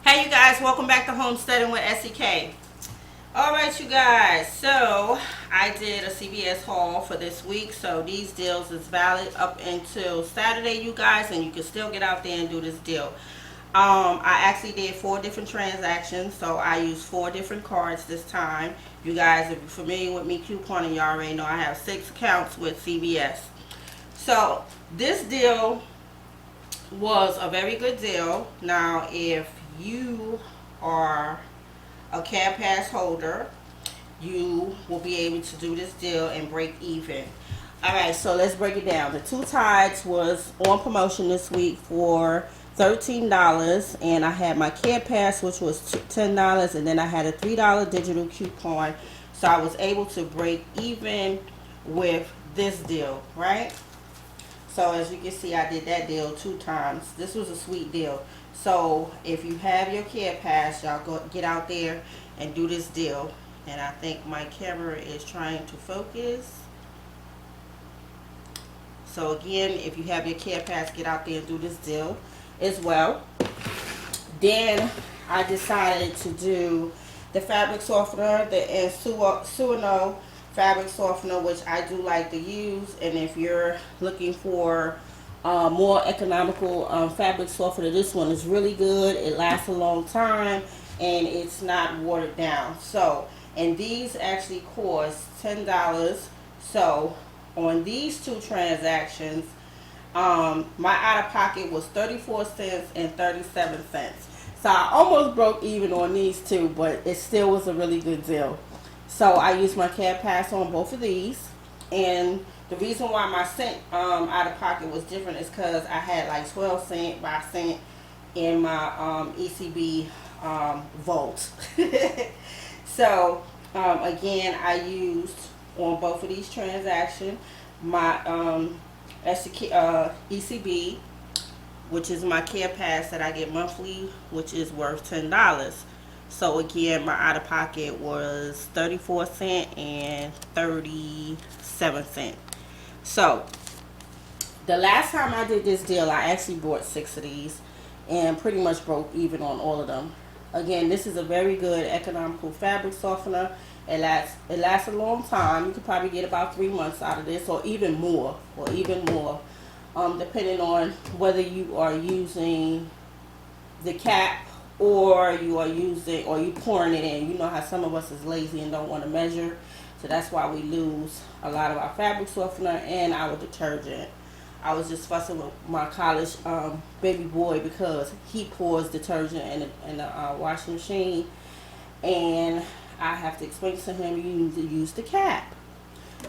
Hey you guys, welcome back to Homesteading with SEK. Alright you guys, so I did a CVS haul for this week. So these deals is valid up until Saturday you guys, and you can still get out there and do this deal. I actually did 4 different transactions, so I used 4 different cards this time. You guys, if you're familiar with me couponing, you already know I have 6 accounts with CVS. So this deal was a very good deal. Now if you are a cab pass holder, you will be able to do this deal and break even. Alright, so let's break it down. The 2 tides was on promotion this week for $13, and I had my cab pass, which was $10, and then I had a $3 digital coupon, so I was able to break even with this deal, right? So as you can see, I did that deal 2 times. This was a sweet deal. So if you have your cab pass, y'all go get out there and do this deal. And I think my camera is trying to focus. So again, if you have your cab pass, get out there and do this deal as well. Then I decided to do the fabric softener, the Suino fabric softener, which I do like to use. And if you're looking for more economical fabric softener, this one is really good. It lasts a long time and it's not watered down. So, and these actually cost $10. So on these 2 transactions, my out of pocket was 34 cents and 37 cents. So I almost broke even on these 2, but it still was a really good deal. So I used my cab pass on both of these, and the reason why my cent out of pocket was different is because I had like 12 cent by cent in my ECB vault. So again, I used on both of these transactions my ECB, which is my care pass that I get monthly, which is worth $10. So again, my out of pocket was 34 cents and 37 cents. So the last time I did this deal, I actually bought 6 of these and pretty much broke even on all of them. Again, this is a very good economical fabric softener. It lasts a long time. You could probably get about 3 months out of this, or even more, depending on whether you are using the cap or you are using, or you pouring it in. You know how some of us is lazy and don't want to measure, so that's why we lose a lot of our fabric softener and our detergent. I was just fussing with my college baby boy because he pours detergent in the washing machine, and I have to explain to him you need to use the cap.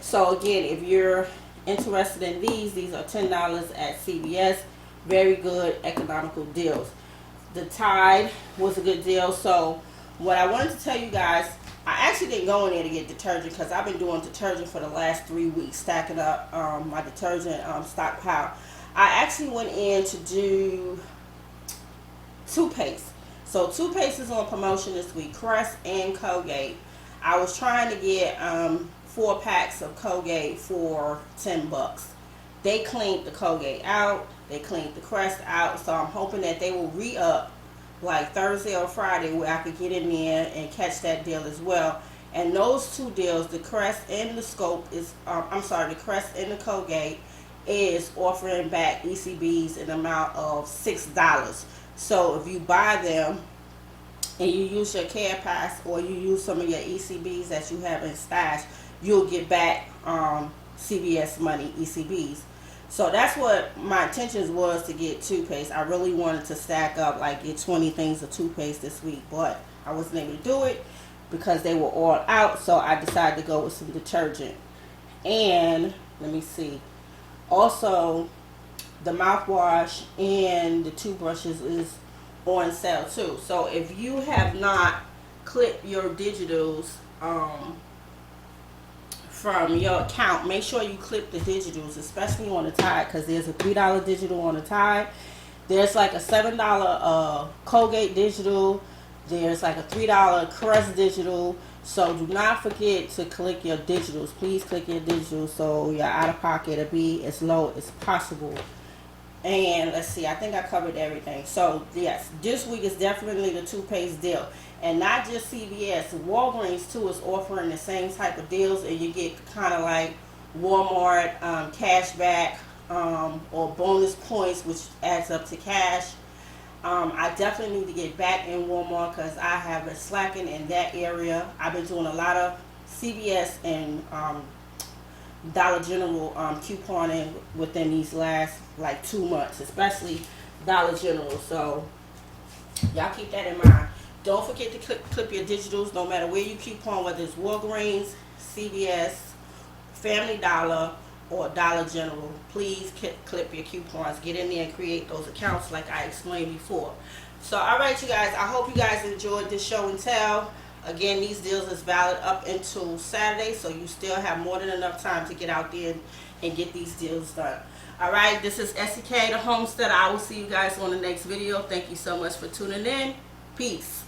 So again, if you're interested in these are $10 at CVS. Very good economical deals. The Tide was a good deal. So what I wanted to tell you guys, I actually didn't go in there to get detergent because I've been doing detergent for the last 3 weeks, stacking up my detergent stockpile. I actually went in to do toothpaste. So toothpaste is on promotion this week, Crest and Colgate. I was trying to get 4 packs of Colgate for $10. They cleaned the Colgate out. They cleaned the Crest out. So I'm hoping that they will re-up like Thursday or Friday where I could get in there and catch that deal as well. And those 2 deals, the Crest and the Scope is, the Crest and the Colgate is offering back ECBs in the amount of $6. So if you buy them and you use your care pass or you use some of your ECBs that you have in stash, you'll get back CVS money, ECBs. So that's what my intentions was, to get toothpaste. I really wanted to stack up, like get 20 things of toothpaste this week, but I wasn't able to do it because they were all out. So I decided to go with some detergent. And let me see, also the mouthwash and the toothbrushes is on sale too. So if you have not clipped your digitals from your account, make sure you clip the digitals, especially on the Tide, because there's a $3 digital on the Tide. There's like a $7 Colgate digital. There's like a $3 Crest digital. So do not forget to click your digitals. Please click your digitals so your out of pocket will be as low as possible. And let's see, I think I covered everything. So yes, this week is definitely the toothpaste deal. And not just CVS, Walgreens too is offering the same type of deals, and you get kind of like Walmart cash back or bonus points, which adds up to cash. I definitely need to get back in Walmart because I have been slacking in that area. I've been doing a lot of CVS and Dollar General couponing within these last like 2 months, especially Dollar General. So y'all keep that in mind. Don't forget to clip your digitals no matter where you coupon, whether it's Walgreens, CVS, Family Dollar, or Dollar General. Please clip your coupons. Get in there and create those accounts like I explained before. So alright you guys, I hope you guys enjoyed this show and tell. Again, these deals is valid up until Saturday, so you still have more than enough time to get out there and get these deals done. Alright, this is SEK, the Homesteader. I will see you guys on the next video. Thank you so much for tuning in. Peace.